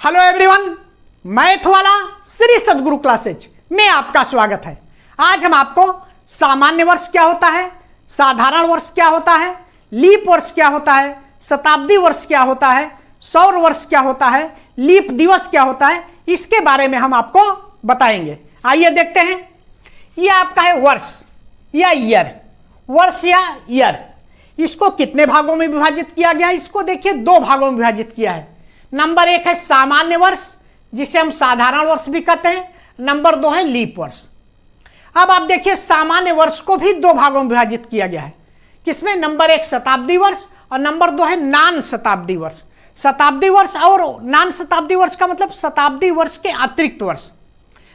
Hello everyone, math वाला श्री सद्गुरु classes में आपका स्वागत है। आज हम आपको सामान्य वर्ष क्या होता है, साधारण वर्ष क्या होता है, लीप वर्ष क्या होता है, शताब्दी वर्ष क्या होता है, सौर वर्ष क्या होता है, लीप दिवस क्या होता है, इसके बारे में हम आपको बताएंगे। आइए देखते हैं। यह आपका है वर्ष या ईयर, वर्ष या ईयर। इसको कितने भागों में विभाजित किया गया है? इसको देखिए दो भागों में विभाजित किया है। नंबर एक है सामान्य वर्ष, जिसे हम साधारण वर्ष भी कहते हैं। नंबर दो है लीप वर्ष। अब आप देखिए सामान्य वर्ष को भी दो भागों में विभाजित किया गया है। किसमें? नंबर एक शताब्दी वर्ष और नंबर दो है नान शताब्दी वर्ष। शताब्दी वर्ष और नान शताब्दी वर्ष का मतलब शताब्दी वर्ष के अतिरिक्त वर्ष।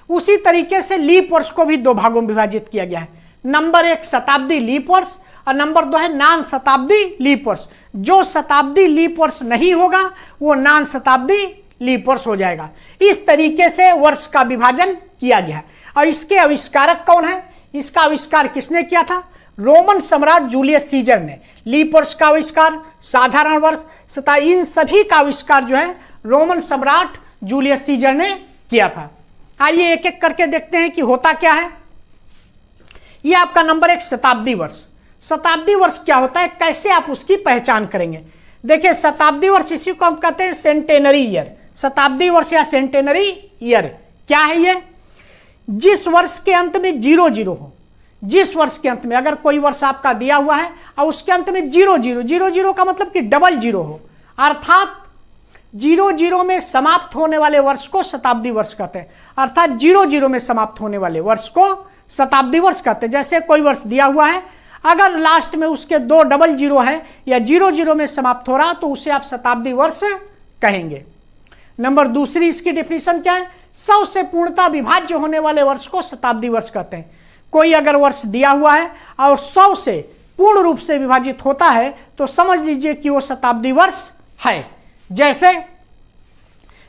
उसी तरीके से लीप वर्ष को भी दो भागों में विभाजित किया गया है। नंबर एक शताब्दी लीप वर्ष और नंबर दो है नान शताब्दी लीप वर्ष। जो शताब्दी लीप वर्ष नहीं होगा वो नान शताब्दी लीप वर्ष हो जाएगा। इस तरीके से वर्ष का विभाजन किया गया है। और इसके आविष्कारक कौन है? इसका आविष्कार किसने किया था? रोमन सम्राट जूलियस सीजर ने। लीप वर्ष का आविष्कार, साधारण वर्ष, इन सभी का आविष्कार जो है रोमन सम्राट जूलियस सीजर ने किया था। आइए एक एक करके देखते हैं कि होता क्या है। यह आपका नंबर एक शताब्दी वर्ष। शताब्दी वर्ष क्या होता है, कैसे आप उसकी पहचान करेंगे? देखिए शताब्दी वर्ष, इसी को हम कहते हैं सेंटेनरी ईयर। शताब्दी वर्ष या सेंटेनरी ईयर क्या है? ये जिस वर्ष के अंत में 00 हो, जिस वर्ष के अंत में अगर कोई वर्ष आपका दिया हुआ है और उसके अंत में 00 का मतलब कि डबल जीरो हो, अर्थात 00 में समाप्त होने वाले वर्ष को शताब्दी वर्ष कहते हैं। अर्थात 00 में समाप्त होने वाले वर्ष को शताब्दी वर्ष कहते हैं। जैसे कोई वर्ष दिया हुआ है, अगर लास्ट में उसके दो डबल जीरो है या 00 में समाप्त हो रहा तो उसे आप शताब्दी वर्ष कहेंगे। नंबर दूसरी इसकी डेफिनेशन क्या है? 100 से पूर्णतः विभाज्य होने वाले वर्ष को शताब्दी वर्ष कहते हैं। कोई अगर वर्ष दिया हुआ है और 100 से पूर्ण रूप से विभाजित होता है तो समझ लीजिए कि वो शताब्दी वर्ष है। जैसे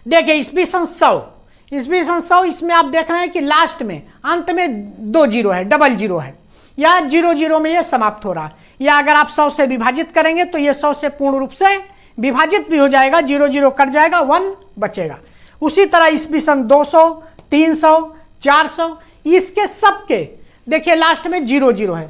देखिए ईस्वी सन 100, इसमें आप देख रहे हैं कि लास्ट में अंत में 2 जीरो है, डबल जीरो है, या 00 में ये समाप्त हो रहा है। या अगर आप 100 से विभाजित करेंगे तो ये 100 से पूर्ण रूप से विभाजित भी हो जाएगा, 00 कट जाएगा, 1 बचेगा। उसी तरह ईस्वी सन 200, 300, 400, इसके सबके देखिए लास्ट में 00 है।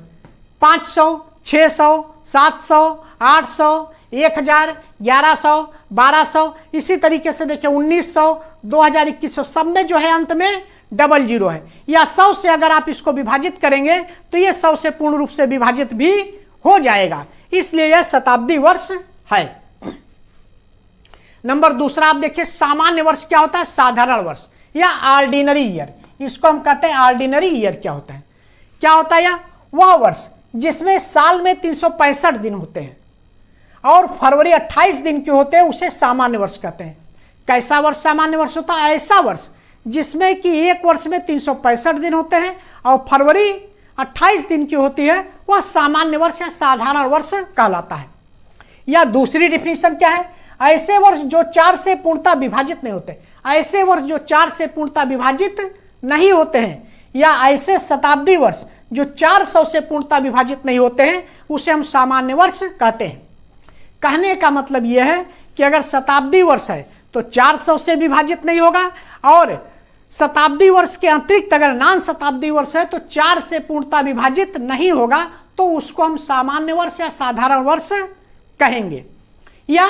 500, 600, 700, 800, 1000, 1100, 1200, इसी तरीके से देखिए 1900, 2000, 2100, सब में जो है अंत में डबल जीरो है। या 100 से अगर आप इसको विभाजित करेंगे तो ये 100 से पूर्ण रूप से विभाजित भी हो जाएगा, इसलिए यह शताब्दी वर्ष है। नंबर दूसरा आप देखिए सामान्य वर्ष क्या होता है? साधारण वर्ष या ऑर्डिनरी ईयर। इसको हम कहते हैं ऑर्डिनरी ईयर। क्या होता है? क्या होता है? या वह वर्ष जिसमें साल में 365 दिन होते हैं और फरवरी 28 दिन के होते हैं, उसे सामान्य वर्ष कहते हैं। कैसा वर्ष सामान्य वर्ष होता है? ऐसा वर्ष जिसमें कि एक वर्ष में 365 दिन होते हैं और फरवरी 28 दिन की होती है, वह सामान्य वर्ष या साधारण वर्ष कहलाता है। या दूसरी डिफिनीशन क्या है? ऐसे वर्ष जो 4 से पूर्णतः विभाजित नहीं होते। ऐसे वर्ष जो 4 से पूर्णतः विभाजित नहीं होते हैं, या ऐसे शताब्दी वर्ष जो 400 से पूर्णतः विभाजित नहीं होते हैं, उसे हम सामान्य वर्ष कहते हैं। कहने का मतलब यह है कि अगर शताब्दी वर्ष है तो 400 से विभाजित नहीं होगा, और शताब्दी वर्ष के अतिरिक्त अगर नान शताब्दी वर्ष है तो 4 से पूर्णतः विभाजित नहीं होगा, तो उसको हम सामान्य वर्ष या साधारण वर्ष कहेंगे। या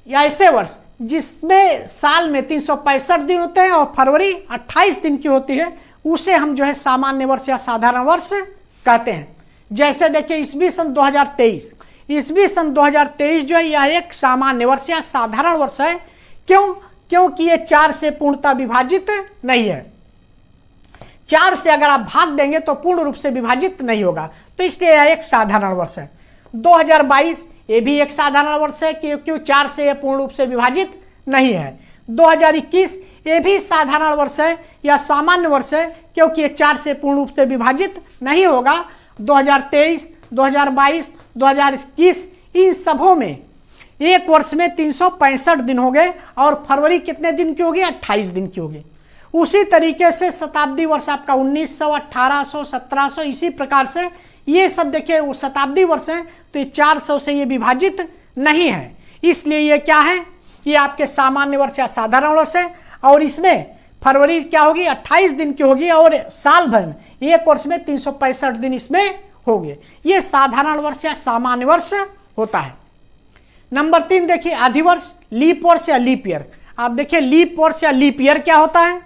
ऐसे वर्ष जिसमें साल में 365 दिन होते हैं और फरवरी 28 दिन की होती है, उसे हम जो है सामान्य वर्ष या साधारण वर्ष कहते हैं। जैसे देखिए ईस्वी सन 2023, ईस्वी सन 2023 जो है यह एक सामान्य वर्ष या साधारण वर्ष है। क्योंकि ये 4 से पूर्णतः विभाजित नहीं है। 4 से अगर आप भाग देंगे तो पूर्ण रूप से विभाजित नहीं होगा, तो इसलिए यह एक साधारण वर्ष है। 2022 ये भी एक साधारण वर्ष है, क्योंकि 4 से यह पूर्ण रूप से विभाजित नहीं है। 2021 ये भी साधारण वर्ष है या सामान्य वर्ष है, क्योंकि ये 4 से पूर्ण रूप से विभाजित नहीं होगा। 2023, 2022, 2021 इन सबों में एक वर्ष में 365 दिन हो गए और फरवरी कितने दिन की होगी? 28 दिन की होगी। उसी तरीके से शताब्दी वर्ष आपका 1900, 1800, 1700, इसी प्रकार से ये सब देखिए वो शताब्दी वर्ष है, तो ये 400 से ये विभाजित नहीं है। इसलिए ये क्या है? ये आपके सामान्य वर्ष या साधारण वर्ष है, और इसमें फरवरी क्या होगी 28 दिन की होगी, और साल भर में एक वर्ष में 365 दिन इसमें होंगे। ये साधारण वर्ष या सामान्य वर्ष होता है। नंबर 3 देखिए अधिवर्ष, लीप वर्ष या लीप ईयर। आप देखिए लीप वर्ष या लीप ईयर क्या होता है?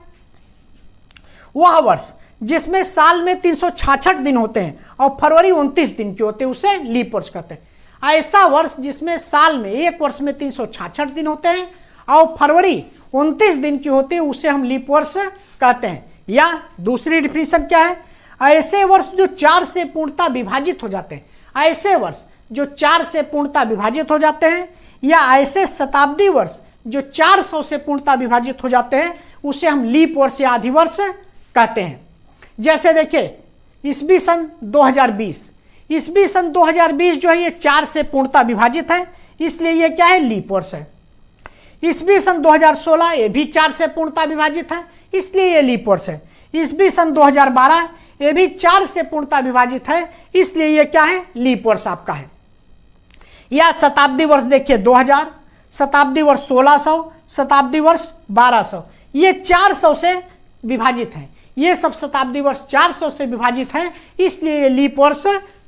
वह वर्ष जिसमें साल में 366 दिन होते हैं और फरवरी 29 दिन के होते हैं, उसे लीप वर्ष कहते हैं। ऐसा वर्ष जिसमें साल में एक वर्ष में 366 दिन होते हैं और फरवरी 29 दिन की होती है, उसे हम लीप वर्ष कहते हैं। या दूसरी डिफिनीशन क्या है? ऐसे वर्ष जो 4 से पूर्णतः विभाजित हो जाते हैं। ऐसे वर्ष जो 4 से पूर्णतः विभाजित हो जाते हैं, या ऐसे शताब्दी वर्ष जो 400 से पूर्णतः विभाजित हो जाते हैं, उसे हम लीप वर्ष या अधिवर्ष कहते हैं। जैसे देखिए ईस्वी सन 2020, ईस्वी सन 2020 जो है ये 4 से पूर्णतः विभाजित है, इसलिए ये क्या है? लीप वर्ष है। ईस्वी सन 2016 ये भी 4 से पूर्णतः विभाजित है, इसलिए ये लीप वर्ष है। ईस्वी सन 2012 ये भी 4 से पूर्णतः विभाजित है, इसलिए ये क्या है? लीप वर्ष आपका है। या शताब्दी वर्ष देखिए 2000, शताब्दी वर्ष 1600, शताब्दी वर्ष 1200, ये 400 से विभाजित है। ये सब शताब्दी वर्ष 400 से विभाजित है, इसलिए ये लीप वर्ष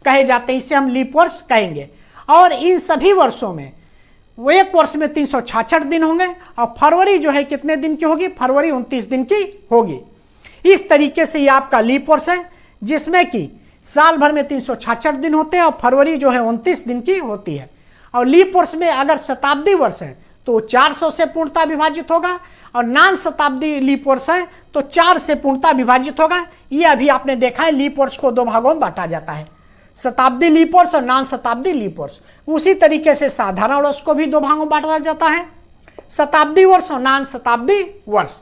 कहे जाते हैं, इसे हम लीप वर्ष कहेंगे। और इन सभी वर्षों में वो एक वर्ष में 366 दिन होंगे, और फरवरी जो है कितने दिन की होगी? फरवरी 29 दिन की होगी। इस तरीके से ये आपका लीप वर्ष है, जिसमें कि साल भर में 366 दिन होते हैं और फरवरी जो है 29 दिन की होती है। और लीप वर्ष में अगर शताब्दी वर्ष है तो 400 से पूर्णतः विभाजित होगा, और नान शताब्दी लीप वर्ष है तो 4 से पूर्णतः विभाजित होगा। ये अभी आपने देखा है लीप वर्ष को 2 भागों में बांटा जाता है, शताब्दी लीप वर्ष और नान शताब्दी लीप वर्ष। उसी तरीके से साधारण वर्ष को भी 2 भागों में बांटा जाता है, शताब्दी वर्ष और नान शताब्दी वर्ष।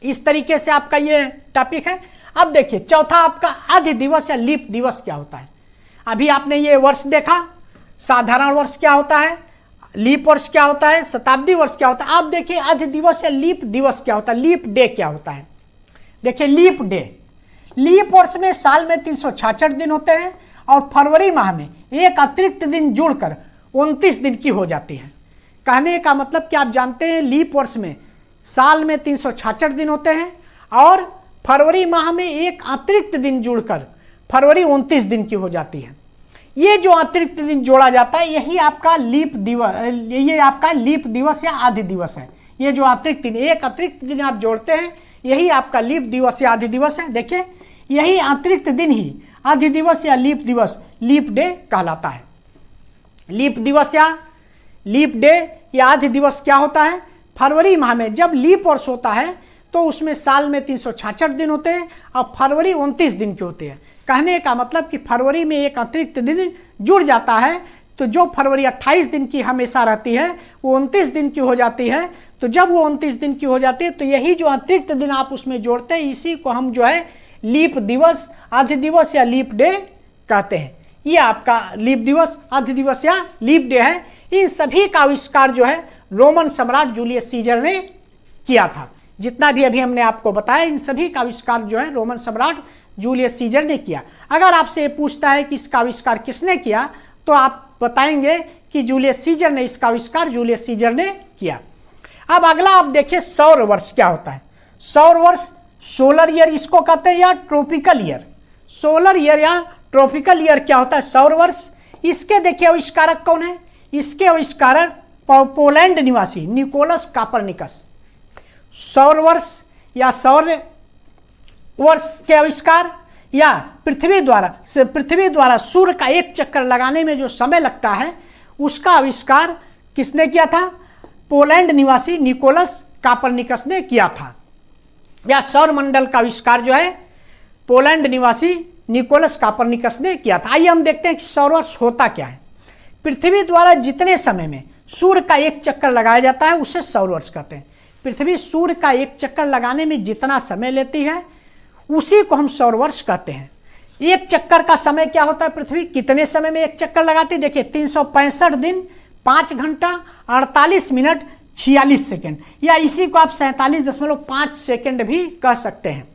इस तरीके से आपका ये टॉपिक है। अब देखिए चौथा आपका अधि दिवस या लीप दिवस क्या होता है। अभी आपने ये वर्ष देखा, साधारण वर्ष क्या होता है, लीप वर्ष क्या होता है, शताब्दी वर्ष क्या होता है। अब देखिए अधि दिवस या लीप दिवस क्या होता है, लीप डे क्या होता है। देखिए लीप डे, लीप वर्ष में साल में 366 दिन होते हैं और फरवरी माह में एक अतिरिक्त दिन जुड़कर 29 दिन की हो जाती है। कहने का मतलब कि आप जानते हैं लीप वर्ष में साल में 366 दिन होते हैं और फरवरी माह में एक अतिरिक्त दिन जुड़कर फरवरी 29 दिन की हो जाती है। ये जो अतिरिक्त दिन जोड़ा जाता है यही आपका लीप दिवस, ये आपका लीप दिवस या आदि दिवस है। ये जो अतिरिक्त दिन, एक अतिरिक्त दिन आप जोड़ते हैं, यही आपका लीप दिवस या आदि दिवस है। देखिए यही अतिरिक्त दिन ही आदि दिवस या लीप दिवस, लीप डे कहलाता है। लीप दिवस या लीप डे या आदि दिवस क्या होता है? फरवरी माह में जब लीप वर्ष होता है तो उसमें साल में 366 दिन होते हैं और फरवरी 29 दिन के होते हैं। कहने का मतलब कि फरवरी में एक अतिरिक्त दिन जुड़ जाता है, तो जो फरवरी 28 दिन की हमेशा रहती है वो 29 दिन की हो जाती है। तो जब वो 29 दिन की हो जाती है तो यही जो अतिरिक्त दिन आप उसमें जोड़ते हैं, इसी को हम जो है लीप दिवस, आदि दिवस या लीप डे कहते हैं। ये आपका लीप दिवस, आदि दिवस या लीप डे है। इन सभी का आविष्कार जो है रोमन सम्राट जूलियस सीजर ने किया था। जितना भी अभी हमने आपको बताया, इन सभी का आविष्कार जो है रोमन सम्राट जूलियस सीजर ने किया। अगर आपसे ये पूछता है कि इसका आविष्कार किसने किया, तो आप बताएंगे कि जूलियस सीजर ने, इसका आविष्कार जूलियस सीजर ने किया। अब अगला आप देखिए सौर वर्ष क्या होता है। सौर वर्ष, सोलर ईयर इसको कहते हैं या ट्रॉपिकल ईयर। सोलर ईयर या ट्रॉपिकल ईयर क्या होता है? सौर वर्ष। इसके देखिए आविष्कारक कौन है? इसके आविष्कारक पोलैंड निवासी निकोलस कापरनिकस। सौर वर्ष या सौर वर्ष के आविष्कार या पृथ्वी द्वारा सूर्य का एक चक्कर लगाने में जो समय लगता है, उसका आविष्कार किसने किया था? पोलैंड निवासी निकोलस कापरनिकस ने किया था। या सौर मंडल का आविष्कार जो है पोलैंड निवासी निकोलस कापरनिकस ने किया था। आइए हम देखते हैं कि सौर वर्ष होता क्या है। पृथ्वी द्वारा जितने समय में सूर्य का एक चक्कर लगाया जाता है उसे सौर वर्ष कहते हैं। पृथ्वी सूर्य का एक चक्कर लगाने में जितना समय लेती है उसी को हम सौर वर्ष कहते हैं। एक चक्कर का समय क्या होता है? पृथ्वी कितने समय में एक चक्कर लगाती है? देखिए 365 दिन 5 घंटा 48 मिनट 46 सेकेंड, या इसी को आप 47.5 सेकेंड भी कह सकते हैं।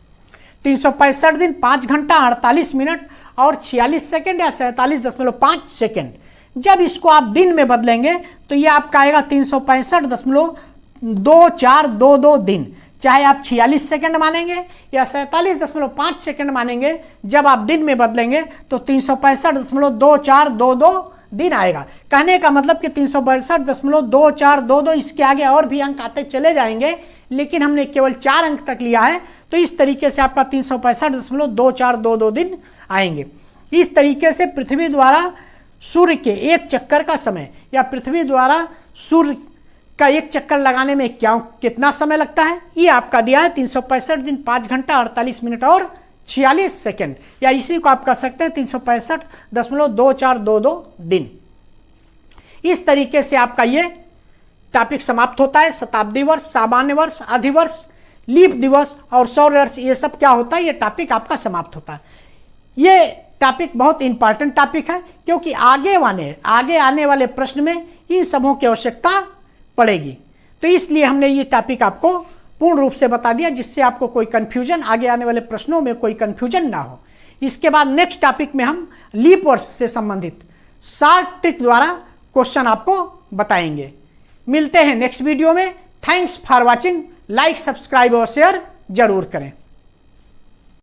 365 दिन 5 घंटा 48 मिनट और 46 सेकेंड या 47.5 सेकेंड, जब इसको आप दिन में बदलेंगे तो ये आपका आएगा 365.2422 दिन। चाहे आप 46 सेकंड मानेंगे या 47.5 सेकंड मानेंगे, जब आप दिन में बदलेंगे तो 365.2422 दिन आएगा। कहने का मतलब कि 362.2422, इसके आगे और भी अंक आते चले जाएंगे, लेकिन हमने केवल 4 अंक तक लिया है, तो इस तरीके से आपका 365.2422 दिन आएंगे। इस तरीके से पृथ्वी द्वारा सूर्य के एक चक्कर का समय या पृथ्वी द्वारा सूर्य का एक चक्कर लगाने में कितना समय लगता है, ये आपका दिया है 365 दिन 5 घंटा 48 मिनट और 46 सेकंड, या इसी को आप कह सकते हैं 365.2422 दिन। इस तरीके से आपका ये टॉपिक समाप्त होता है। शताब्दी वर्ष, सामान्य वर्ष, अधिवर्ष, लीप दिवस और सौर वर्ष, ये सब क्या होता है, ये टॉपिक आपका समाप्त होता है। ये टॉपिक बहुत इंपॉर्टेंट टॉपिक है, क्योंकि आगे आने वाले प्रश्न में इन सबों की आवश्यकता पड़ेगी। तो इसलिए हमने ये टॉपिक आपको पूर्ण रूप से बता दिया, जिससे आपको कोई कंफ्यूजन, आगे आने वाले प्रश्नों में कोई कंफ्यूजन ना हो। इसके बाद नेक्स्ट टॉपिक में हम लीप वर्ष से संबंधित शॉर्ट ट्रिक द्वारा क्वेश्चन आपको बताएंगे। मिलते हैं नेक्स्ट वीडियो में। Thanks for watching. Like, subscribe और शेयर जरूर करें।